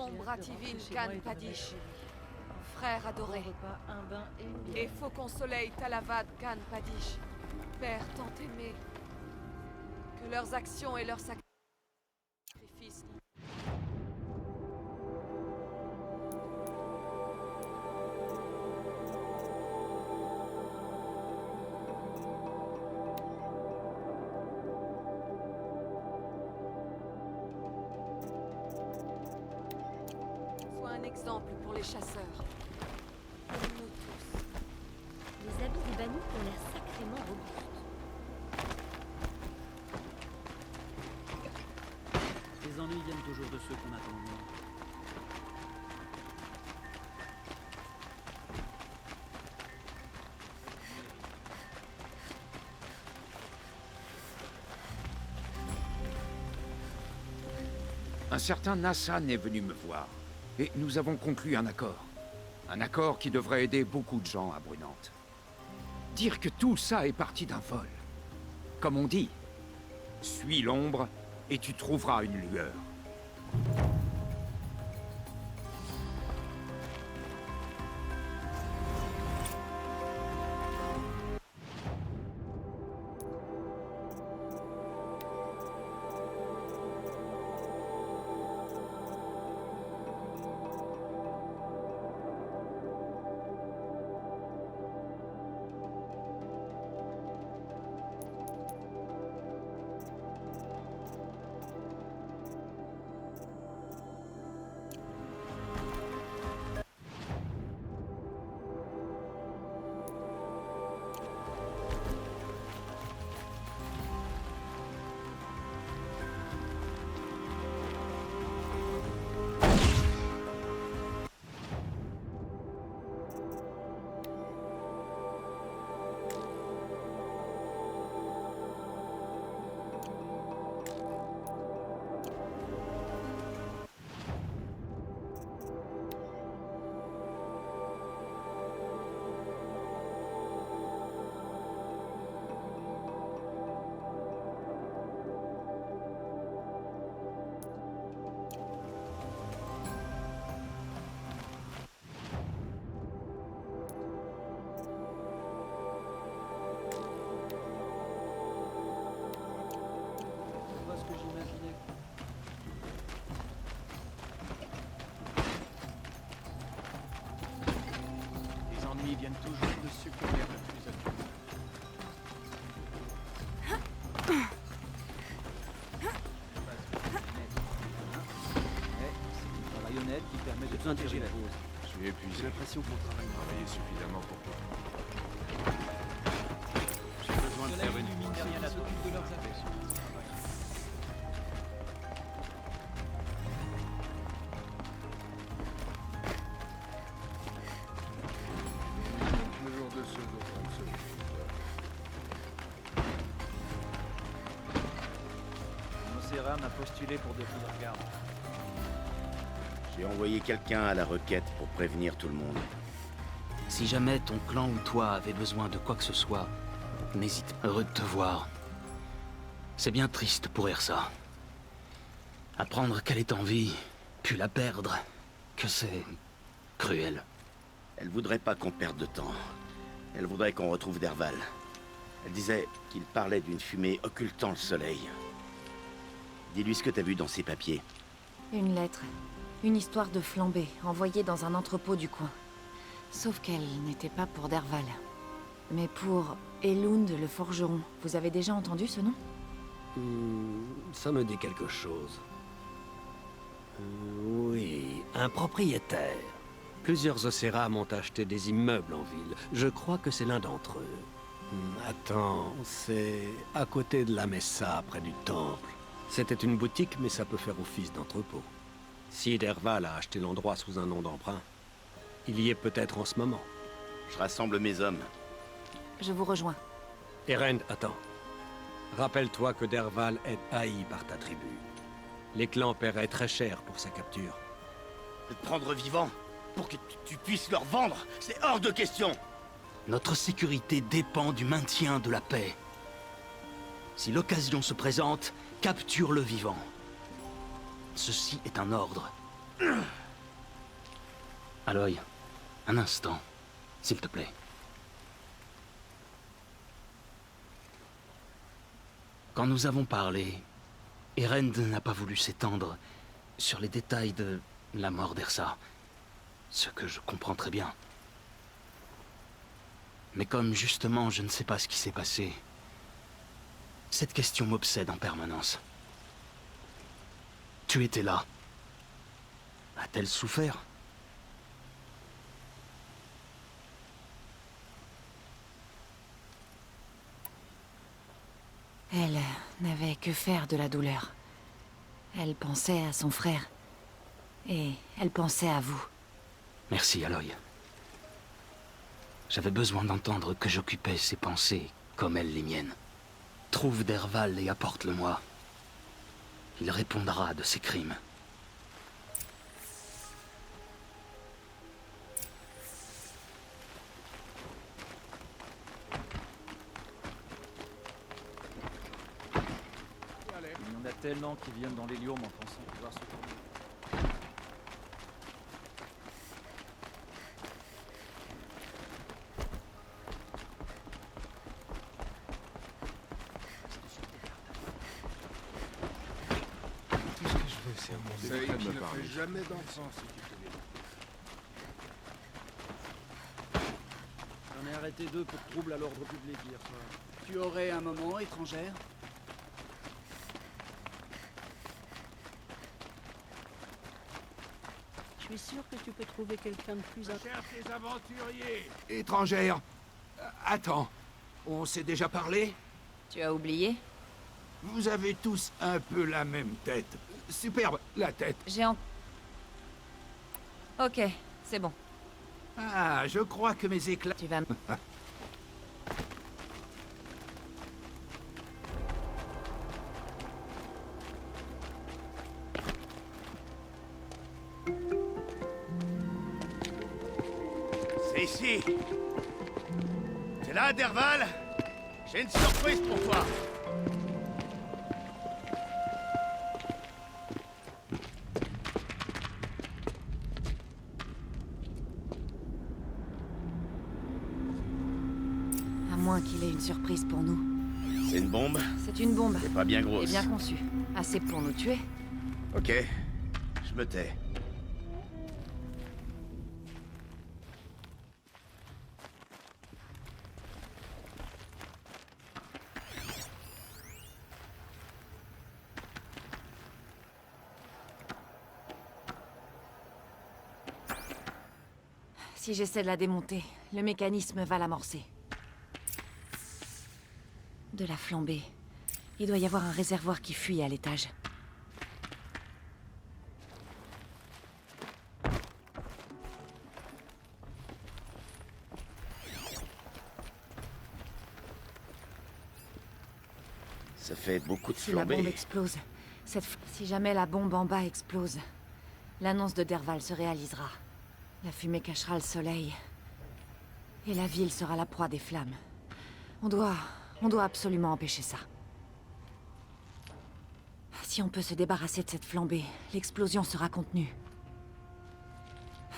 succombe Rativin Khan Padish, frère adoré. Et Faucon Soleil Talavad Khan Padish, père tant aimé. Que leurs actions et leurs sacrifices. Sois un exemple pour les chasseurs. Pour nous tous. Les habits des bannis ont l'air sacrément robustes. Les ennuis viennent toujours de ceux qu'on attend moins. Un certain Nassan est venu me voir, et nous avons conclu un accord. Un accord qui devrait aider beaucoup de gens à Brunante. Dire que tout ça est parti d'un vol. Comme on dit, suis l'ombre et tu trouveras une lueur. Ils viennent toujours de succomber le plus à c'est la baïonnette qui permet de protéger la pause. Je suis épuisé. J'ai l'impression qu'on Travailler suffisamment pour toi. J'ai besoin de faire une mine derrière la s'occupe de leurs affaires. Le jour de ce jour, on se Nocera m'a postulé pour défendre la garde. J'ai envoyé quelqu'un à la requête pour prévenir tout le monde. Si jamais ton clan ou toi avait besoin de quoi que ce soit, n'hésite pas. Heureux de te voir. C'est bien triste pour Ersa. Apprendre qu'elle est en vie, puis la perdre, que c'est cruel. Elle voudrait pas qu'on perde de temps. Elle voudrait qu'on retrouve Derval. Elle disait qu'il parlait d'une fumée occultant le soleil. Dis-lui ce que t'as vu dans ses papiers. Une lettre. Une histoire de flambée, envoyée dans un entrepôt du coin. Sauf qu'elle n'était pas pour Derval. Mais pour Elund le forgeron. Vous avez déjà entendu ce nom? Ça me dit quelque chose. Oui, un propriétaire. Plusieurs Océra m'ont acheté des immeubles en ville. Je crois que c'est l'un d'entre eux. Attends, c'est à côté de la Messa, près du temple. C'était une boutique, mais ça peut faire office d'entrepôt. Si Derval a acheté l'endroit sous un nom d'emprunt, il y est peut-être en ce moment. Je rassemble mes hommes. Je vous rejoins. Eren, attends. Rappelle-toi que Derval est haï par ta tribu. Les clans paieraient très cher pour sa capture. Le prendre vivant pour que tu puisses leur vendre, c'est hors de question. Notre sécurité dépend du maintien de la paix. Si l'occasion se présente, capture le vivant. Ceci est un ordre. Aloy, un instant, s'il te plaît. Quand nous avons parlé, Erend n'a pas voulu s'étendre sur les détails de la mort d'Ersa. Ce que je comprends très bien. Mais comme justement je ne sais pas ce qui s'est passé, cette question m'obsède en permanence. Tu étais là. A-t-elle souffert? Elle n'avait que faire de la douleur. Elle pensait à son frère. Et elle pensait à vous. Merci, Aloy. J'avais besoin d'entendre que j'occupais ses pensées comme elle les miennes. Trouve Derval et apporte-le-moi. Il répondra de ses crimes. Il y en a tellement qui viennent dans les lions en pensant pouvoir se tourner. Tout ce que je veux, c'est un monde. C'est de qui me ne parler. fait jamais d'enfant, si tu te dis. J'en ai arrêté 2 pour trouble à l'ordre public hier soir. Tu aurais un moment, étrangère? Je suis sûr que tu peux trouver quelqu'un de plus... Cherche les aventuriers. Étrangère. Attends. On s'est déjà parlé? Tu as oublié? Vous avez tous un peu la même tête. Superbe, la tête. Ok, c'est bon. Ah, je crois que mes éclats... Tu vas... C'est ici. C'est là, Derval? J'ai une surprise pour toi. À moins qu'il ait une surprise pour nous. C'est une bombe? C'est une bombe. C'est pas bien Et grosse. bien conçue. Assez pour nous tuer. Ok. Je me tais. Si j'essaie de la démonter, le mécanisme va l'amorcer. De la flambée. Il doit y avoir un réservoir qui fuit à l'étage. Ça fait beaucoup de Si la bombe flambées. explose, si jamais la bombe en bas explose, l'annonce de Derval se réalisera. La fumée cachera le soleil. Et la ville sera la proie des flammes. On doit absolument empêcher ça. Si on peut se débarrasser de cette flambée, l'explosion sera contenue.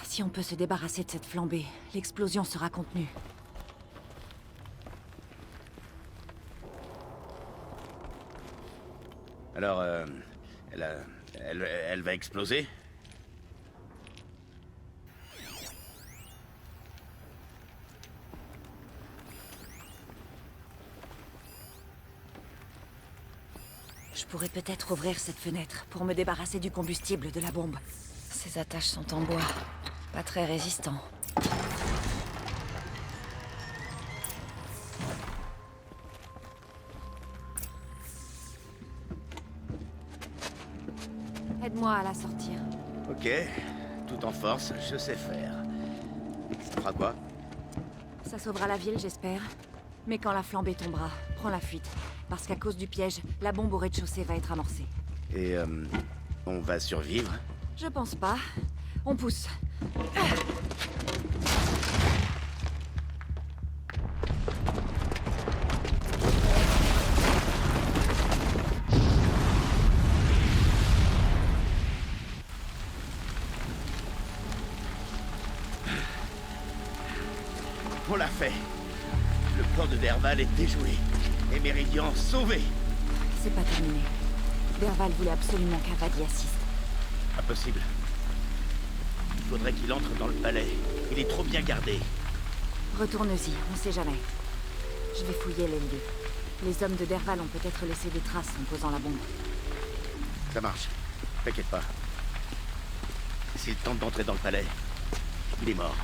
Si on peut se débarrasser de cette flambée, l'explosion sera contenue. Alors, elle va exploser? Je pourrais peut-être ouvrir cette fenêtre pour me débarrasser du combustible de la bombe. Ces attaches sont en bois, pas très résistants. Aide-moi à la sortir. Ok. Tout en force, je sais faire. Ça fera quoi? Ça sauvera la ville, j'espère. Mais quand la flambée tombera, prends la fuite. Parce qu'à cause du piège, la bombe au rez-de-chaussée va être amorcée. Et, on va survivre? Je pense pas. On pousse. On l'a fait. Le plan de Derval est déjoué. Et Méridian sauvé. C'est pas terminé. Derval voulait absolument qu'Avad y assiste. Impossible. Il faudrait qu'il entre dans le palais. Il est trop bien gardé. Retourne-y, on sait jamais. Je vais fouiller les lieux. Les hommes de Derval ont peut-être laissé des traces en posant la bombe. Ça marche. T'inquiète pas. S'il tente d'entrer dans le palais, il est mort.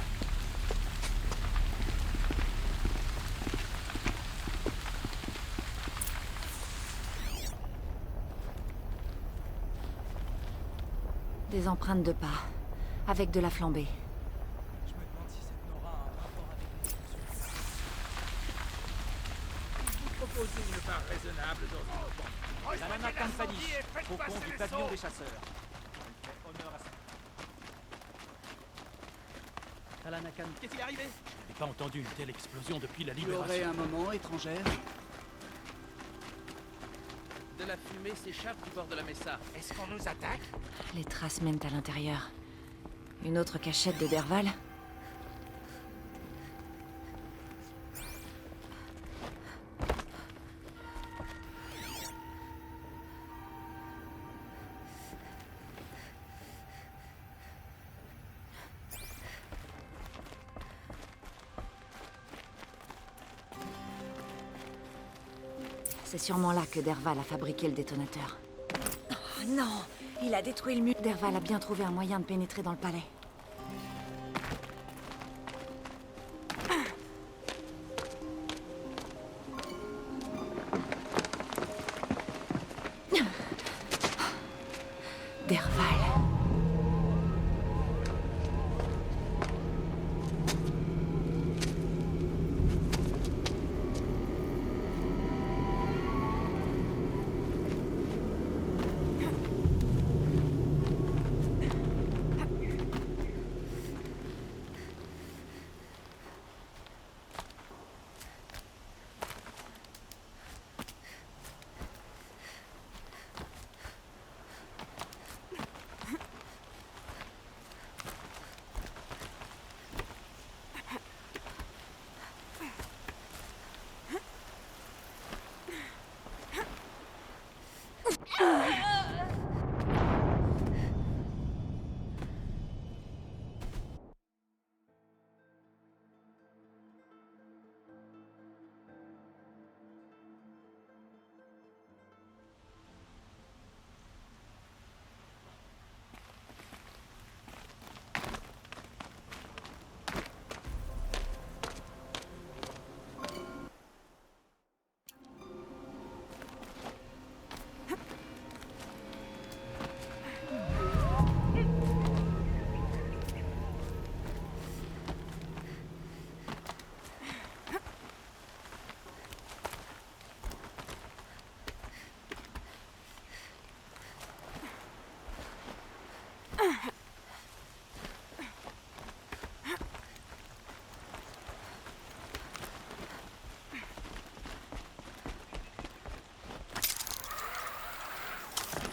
Des empreintes de pas, avec de la flambée. Je me demande si cette Nora a un rapport avec Vous proposez une part raisonnable dans une bombe. Talana Khan Padish, faucon du pavillon des chasseurs. Elle fait honneur à sa... Talana Khan... Qu'est-ce qui est arrivé? Je n'ai pas entendu une telle explosion depuis la Tu aurais libération. un moment, étrangère? De la fumée s'échappe du bord de la Messa. Est-ce qu'on nous attaque? Les traces mènent à l'intérieur. Une autre cachette de Derval? C'est sûrement là que Derval a fabriqué le détonateur. Oh non! Il a détruit le mur. Derval a bien trouvé un moyen de pénétrer dans le palais. Derval.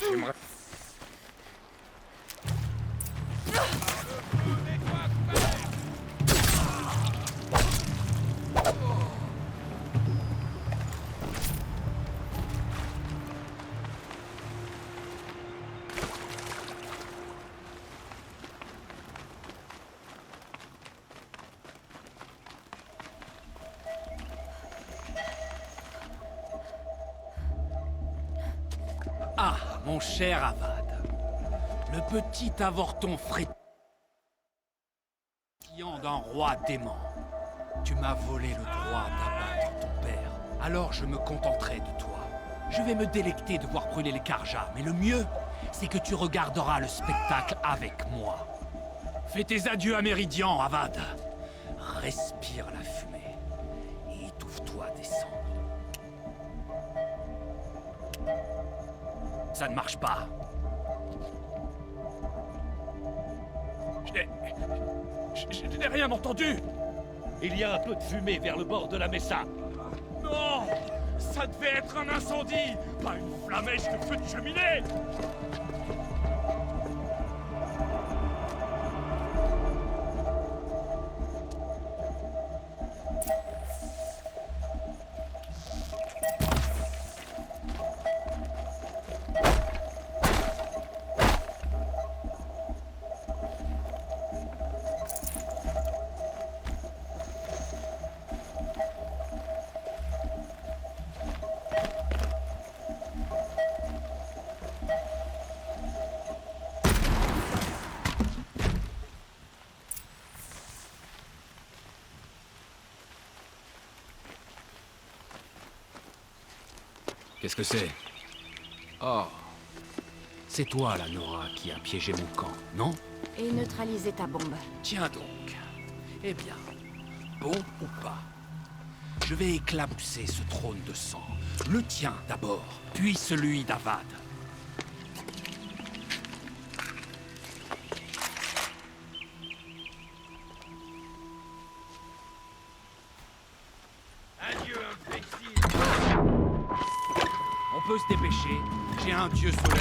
J'aimerais... Ah, mon cher Avad. Le petit avorton frétillant d'un roi dément. Tu m'as volé le droit d'abattre ton père. Alors je me contenterai de toi. Je vais me délecter de voir brûler les Karjas, mais le mieux, c'est que tu regarderas le spectacle avec moi. Fais tes adieux à Méridian, Avad. Respire la fumée et étouffe-toi des cendres. Ça ne marche pas. Je n'ai rien entendu. Il y a un peu de fumée vers le bord de la Messa. Non! Ça devait être un incendie, pas une flamèche de feu de cheminée! Qu'est-ce que c'est? Oh. C'est toi, la Nora, qui a piégé mon camp, non? Et neutraliser ta bombe. Tiens donc. Eh bien, bon ou pas, je vais éclabousser ce trône de sang. Le tien d'abord, puis celui d'Avad. Adieu, inflexible. On peut se dépêcher. J'ai un dieu soleil.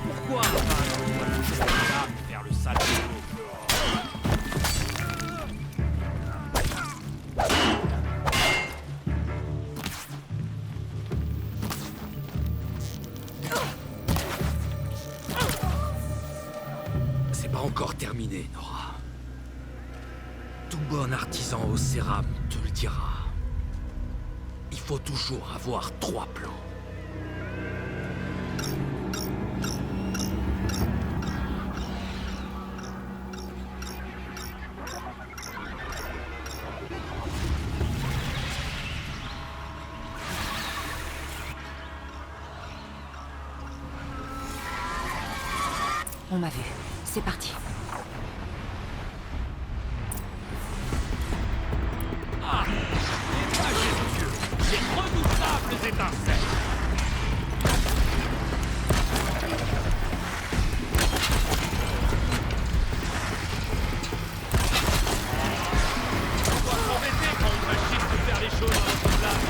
Pourquoi faire le sale boulot? C'est pas encore terminé, Nora. Tout bon artisan au Céram te le dira. Il faut toujours avoir 3 plans. On m'a vu. C'est parti. Ah! Les majestueux, les redoutables étincelles! On doit s'embêter quand on machine de faire les choses à notre place.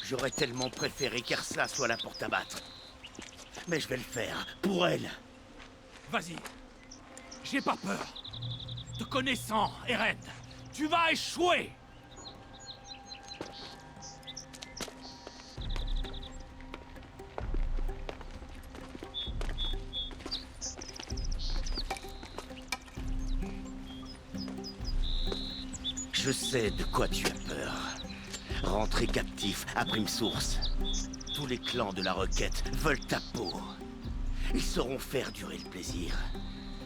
J'aurais tellement préféré qu'Ersa soit là pour t'abattre. Mais je vais le faire, pour elle. Vas-y. J'ai pas peur. Te connaissant, Eren, tu vas échouer! Je sais de quoi tu as peur. Rentrer captif à Prime Source. Tous les clans de la Requête veulent ta peau. Ils sauront faire durer le plaisir.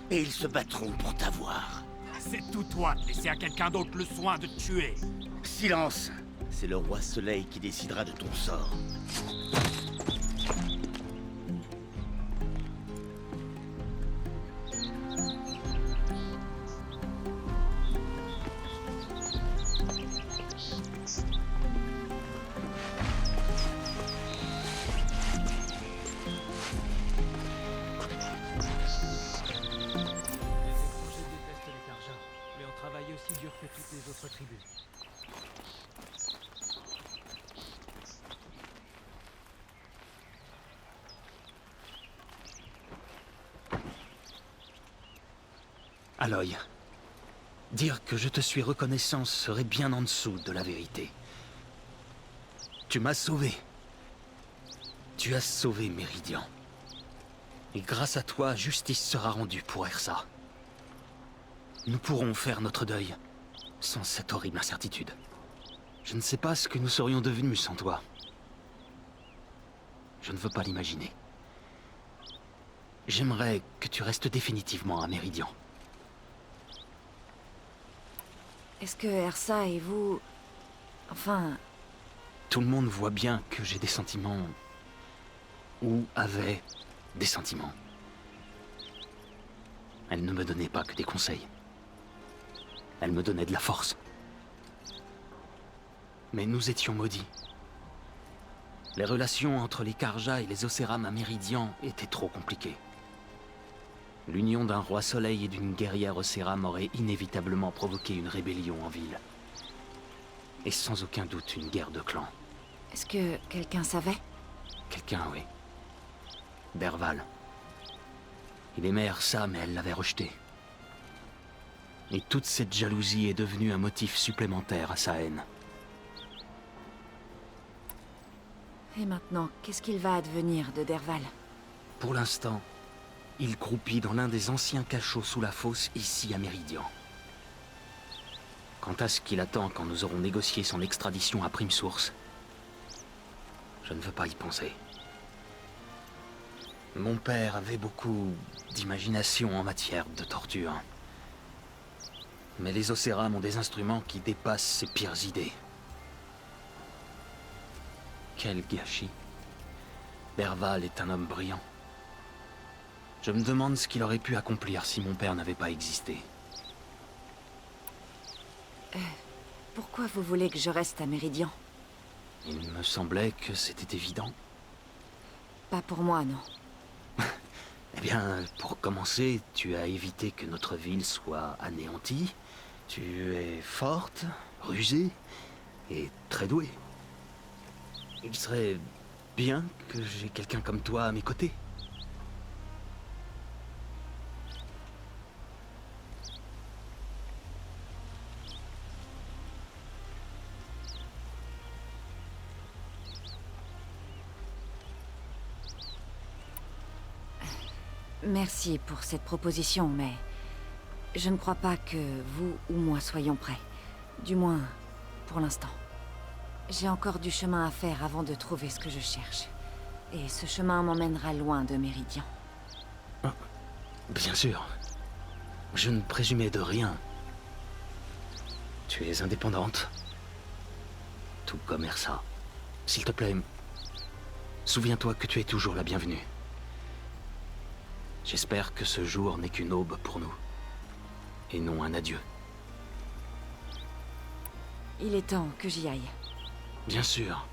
et ils se battront pour t'avoir. C'est tout toi de laisser à quelqu'un d'autre le soin de te tuer. Silence! C'est le roi Soleil qui décidera de ton sort. aussi dur que toutes les autres tribus. Aloy, dire que je te suis reconnaissant serait bien en dessous de la vérité. Tu m'as sauvé. Tu as sauvé Méridian. Et grâce à toi, justice sera rendue pour Ersa. Nous pourrons faire notre deuil sans cette horrible incertitude. Je ne sais pas ce que nous serions devenus sans toi. Je ne veux pas l'imaginer. J'aimerais que tu restes définitivement à Méridian. Est-ce que Ersa et vous... Enfin... Tout le monde voit bien que j'ai des sentiments... ou avait des sentiments. Elle ne me donnait pas que des conseils. Elle me donnait de la force. Mais nous étions maudits. Les relations entre les Carja et les Oseram à Méridian étaient trop compliquées. L'union d'un roi soleil et d'une guerrière Oseram aurait inévitablement provoqué une rébellion en ville. Et sans aucun doute une guerre de clans. Est-ce que quelqu'un savait? Quelqu'un, oui. Derval. Il aimait Ersa, mais elle l'avait rejeté. Et toute cette jalousie est devenue un motif supplémentaire à sa haine. Et maintenant, qu'est-ce qu'il va advenir de Derval? Pour l'instant, il croupit dans l'un des anciens cachots sous la fosse, ici à Méridian. Quant à ce qu'il attend quand nous aurons négocié son extradition à prime source, je ne veux pas y penser. Mon père avait beaucoup d'imagination en matière de torture. Mais les Oseram ont des instruments qui dépassent ses pires idées. Quel gâchis. Derval est un homme brillant. Je me demande ce qu'il aurait pu accomplir si mon père n'avait pas existé. Pourquoi vous voulez que je reste à Méridian? Il me semblait que c'était évident. Pas pour moi, non. Eh bien, pour commencer, tu as évité que notre ville soit anéantie. Tu es forte, rusée et très douée. Il serait bien que j'ai quelqu'un comme toi à mes côtés. Merci pour cette proposition, mais... je ne crois pas que vous ou moi soyons prêts. Du moins, pour l'instant. J'ai encore du chemin à faire avant de trouver ce que je cherche. Et ce chemin m'emmènera loin de Méridian. Bien sûr. Je ne présumais de rien. Tu es indépendante. Tout comme Ersa. S'il te plaît, souviens-toi que tu es toujours la bienvenue. J'espère que ce jour n'est qu'une aube pour nous. Et non un adieu. Il est temps que j'y aille. Bien sûr.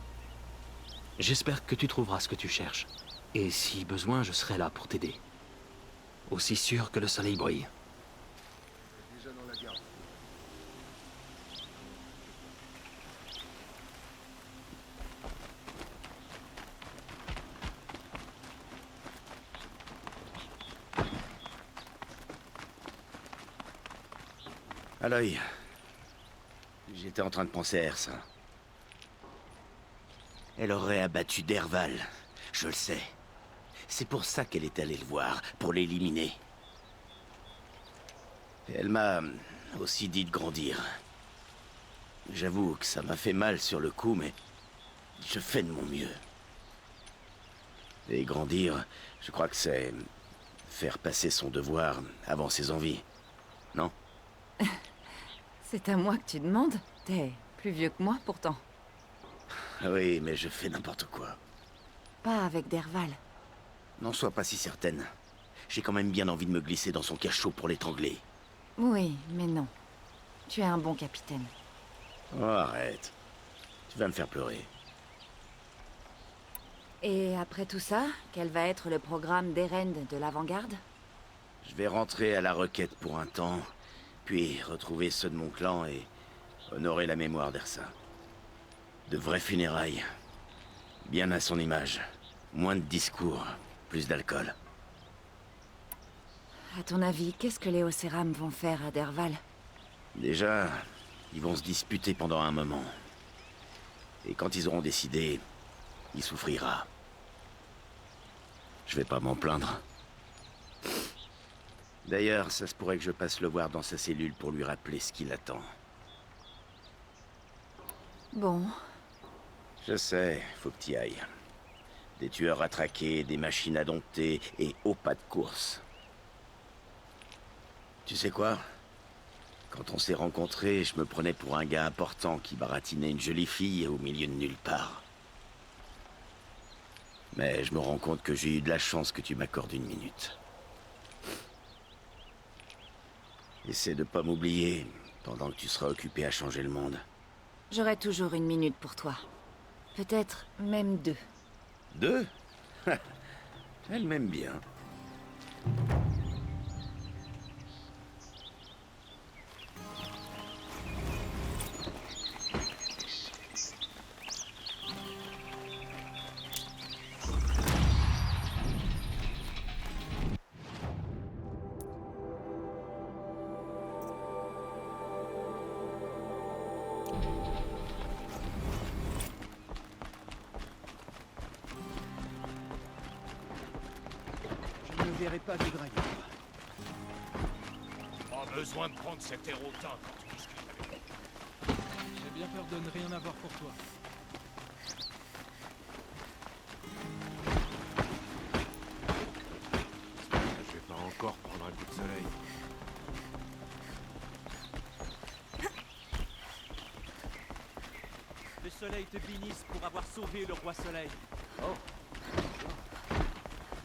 J'espère que tu trouveras ce que tu cherches. Et si besoin, je serai là pour t'aider. Aussi sûr que le soleil brille. Aloy, j'étais en train de penser à Ersa. Elle aurait abattu Derval, je le sais. C'est pour ça qu'elle est allée le voir, pour l'éliminer. Et elle m'a aussi dit de grandir. J'avoue que ça m'a fait mal sur le coup, mais je fais de mon mieux. Et grandir, je crois que c'est faire passer son devoir avant ses envies, non? C'est à moi que tu demandes? T'es plus vieux que moi, pourtant. Oui, mais je fais n'importe quoi. Pas avec Derval. N'en sois pas si certaine. J'ai quand même bien envie de me glisser dans son cachot pour l'étrangler. Oui, mais non. Tu es un bon capitaine. Oh, arrête. Tu vas me faire pleurer. Et après tout ça, quel va être le programme d'Erend de l'avant-garde? Je vais rentrer à la requête pour un temps, puis retrouver ceux de mon clan et honorer la mémoire d'Ersa. De vraies funérailles. Bien à son image. Moins de discours, plus d'alcool. À ton avis, qu'est-ce que les Océram vont faire à Derval? Déjà, ils vont se disputer pendant un moment. Et quand ils auront décidé, il souffrira. Je vais pas m'en plaindre. D'ailleurs, ça se pourrait que je passe le voir dans sa cellule pour lui rappeler ce qui l'attend. Bon. Je sais, faut que t'y ailles. Des tueurs à traquer, des machines à dompter et au pas de course. Tu sais quoi? Quand on s'est rencontrés, je me prenais pour un gars important qui baratinait une jolie fille au milieu de nulle part. Mais je me rends compte que j'ai eu de la chance que tu m'accordes une minute. Essaie de pas m'oublier pendant que tu seras occupé à changer le monde. J'aurai toujours une minute pour toi. Peut-être même 2. 2? Elle m'aime bien. Je ne verrai pas de dragon. Pas besoin de prendre cet air hautain quand tu discutes avec moi. J'ai bien peur de ne rien avoir pour toi. Je vais pas encore prendre un coup de soleil. Le soleil te bénisse pour avoir sauvé le roi soleil. Oh.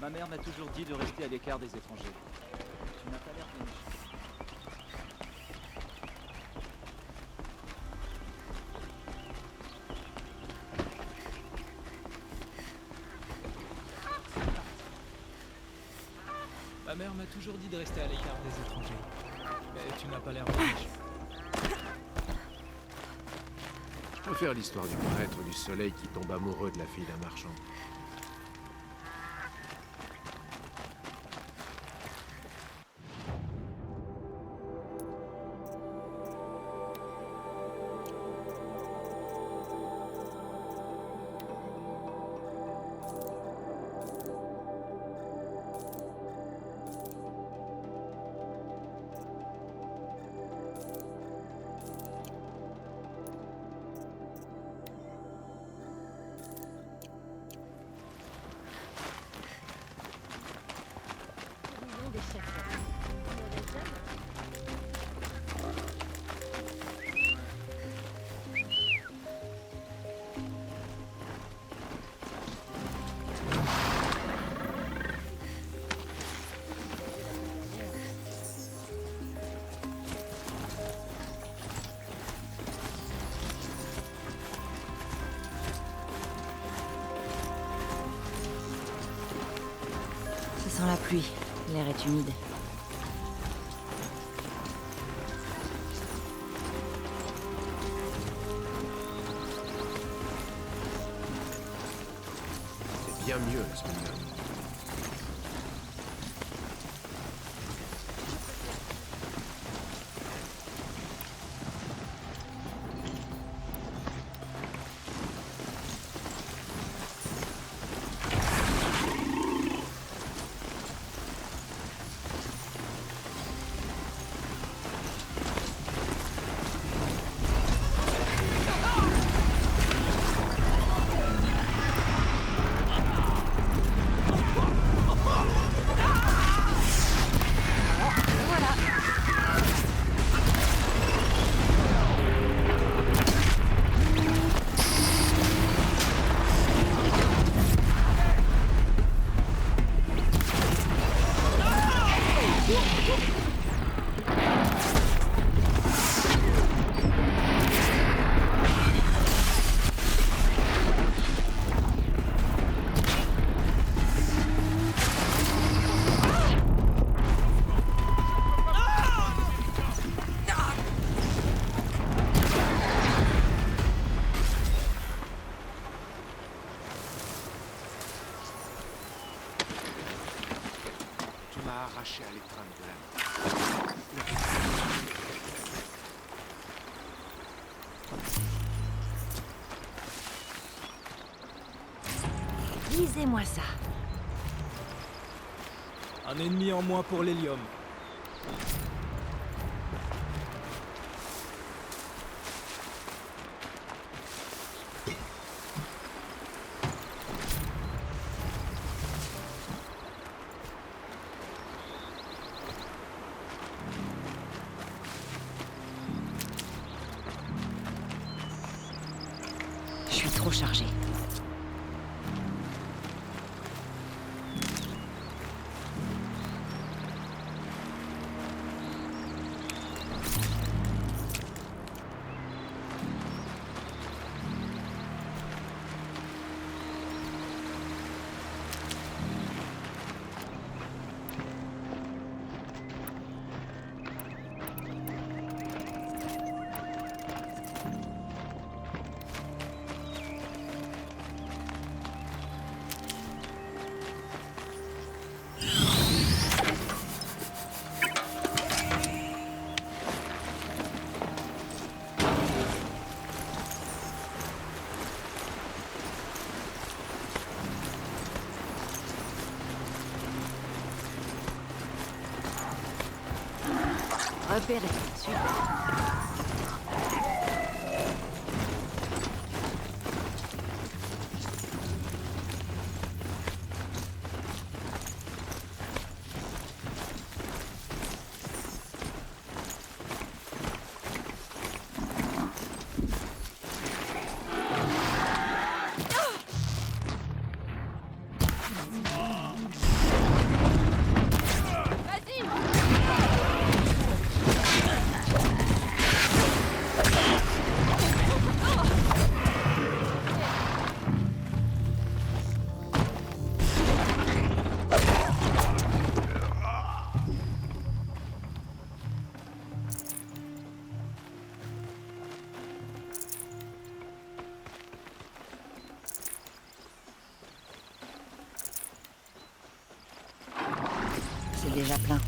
Ma mère m'a toujours dit de rester à l'écart des étrangers. Tu n'as pas l'air bien méchant. Ma mère m'a toujours dit de rester à l'écart des étrangers. Mais tu n'as pas l'air bien méchant. Je préfère l'histoire du prêtre du soleil qui tombe amoureux de la fille d'un marchand. Réunion des chasseurs. On n'aurait jamais. Ça sent la pluie. L'air est humide. C'est bien mieux la semaine dernière. arraché à l'étreinte de la mort. Lisez-moi ça. Un ennemi en moins pour l'hélium. Je suis trop chargé. Repéré. Super. C'est déjà plein.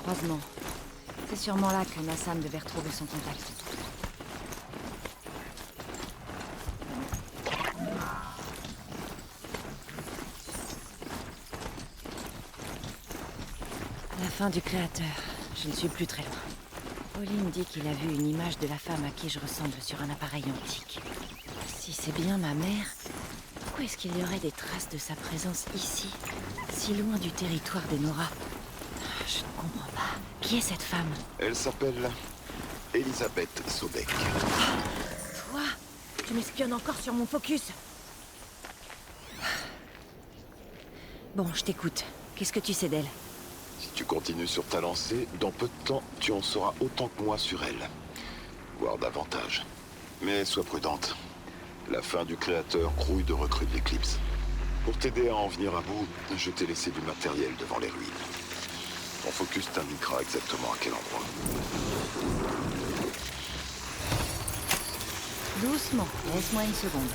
croisement. C'est sûrement là que Nassan devait retrouver son contact. La fin du créateur. Je ne suis plus très loin. Pauline dit qu'il a vu une image de la femme à qui je ressemble sur un appareil antique. Si c'est bien ma mère, pourquoi est-ce qu'il y aurait des traces de sa présence ici, si loin du territoire des Nora? Je ne comprends pas. Qui est cette femme? Elle s'appelle Elisabeth Sobek. Toi? Tu m'espionnes encore sur mon focus? Bon, je t'écoute. Qu'est-ce que tu sais d'elle? Si tu continues sur ta lancée, dans peu de temps, tu en sauras autant que moi sur elle. Voire davantage. Mais sois prudente. La fin du créateur grouille de recrues de l'Éclipse. Pour t'aider à en venir à bout, je t'ai laissé du matériel devant les ruines. Ton focus t'indiquera exactement à quel endroit. Doucement, laisse-moi une seconde.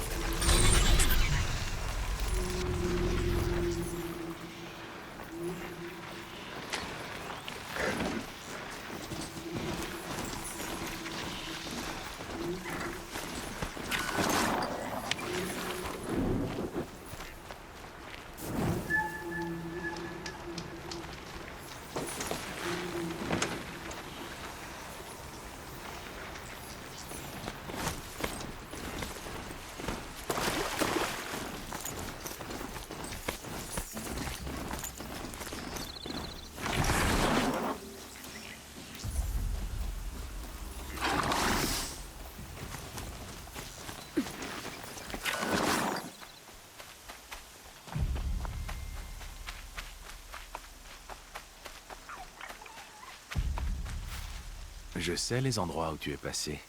Je sais les endroits où tu es passé.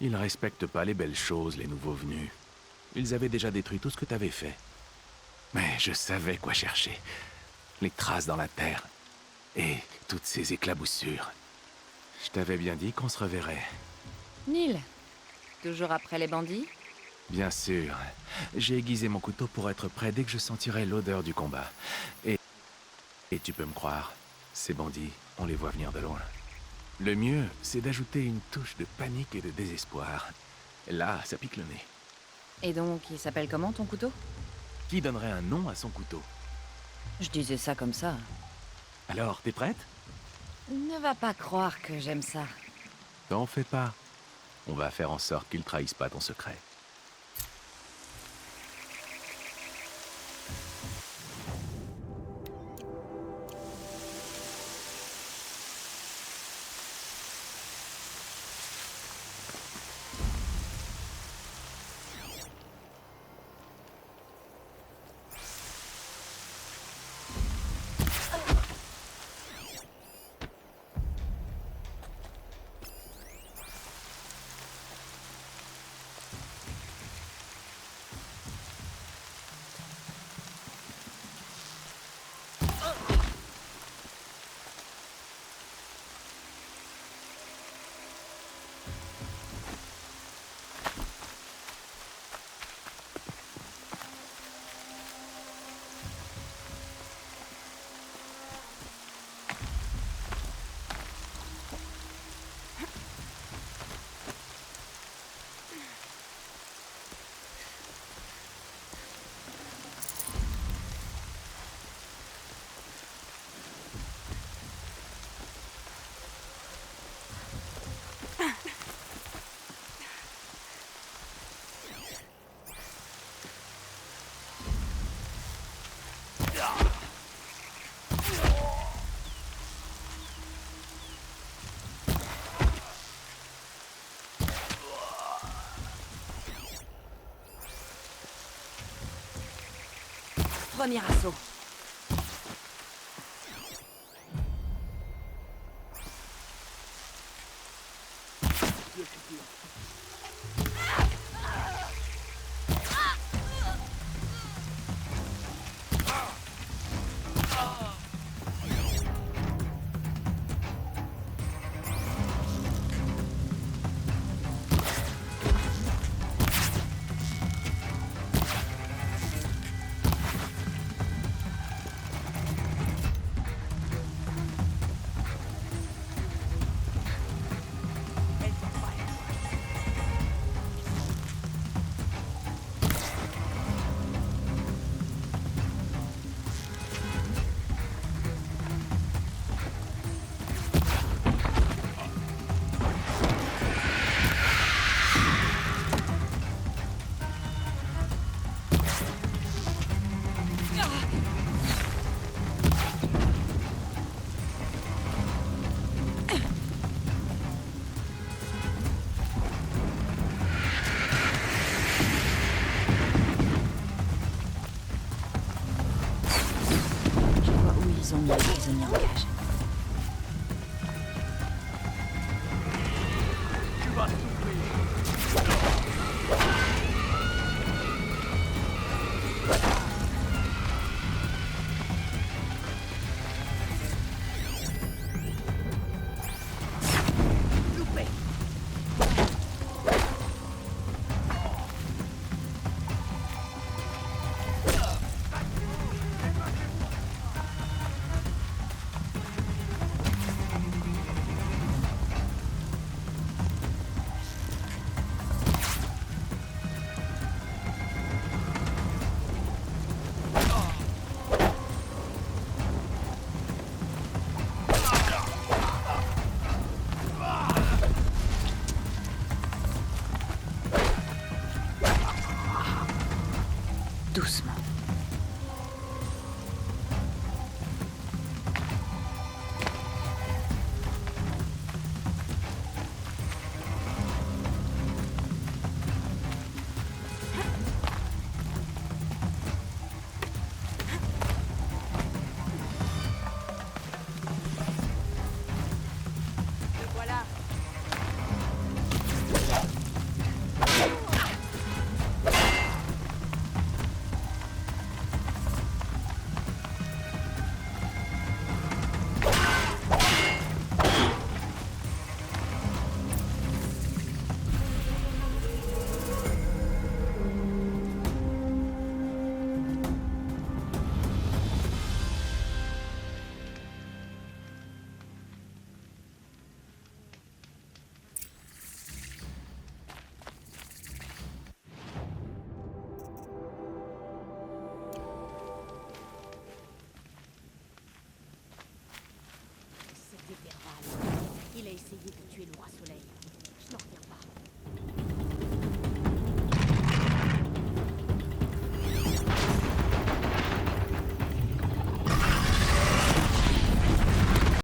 Ils respectent pas les belles choses, les nouveaux venus. Ils avaient déjà détruit tout ce que t'avais fait. Mais je savais quoi chercher. Les traces dans la terre. Et toutes ces éclaboussures. Je t'avais bien dit qu'on se reverrait. Neil, toujours après les bandits? Bien sûr. J'ai aiguisé mon couteau pour être prêt dès que je sentirai l'odeur du combat. Et tu peux me croire, ces bandits, on les voit venir de loin. Le mieux, c'est d'ajouter une touche de panique et de désespoir. Là, ça pique le nez. Et donc, il s'appelle comment ton couteau? Qui donnerait un nom à son couteau? Je disais ça comme ça. Alors, t'es prête? Ne va pas croire que j'aime ça. T'en fais pas. On va faire en sorte qu'ils trahissent pas ton secret. Premier assaut. prisonniers en cage. Tu vas souffrir. Doucement.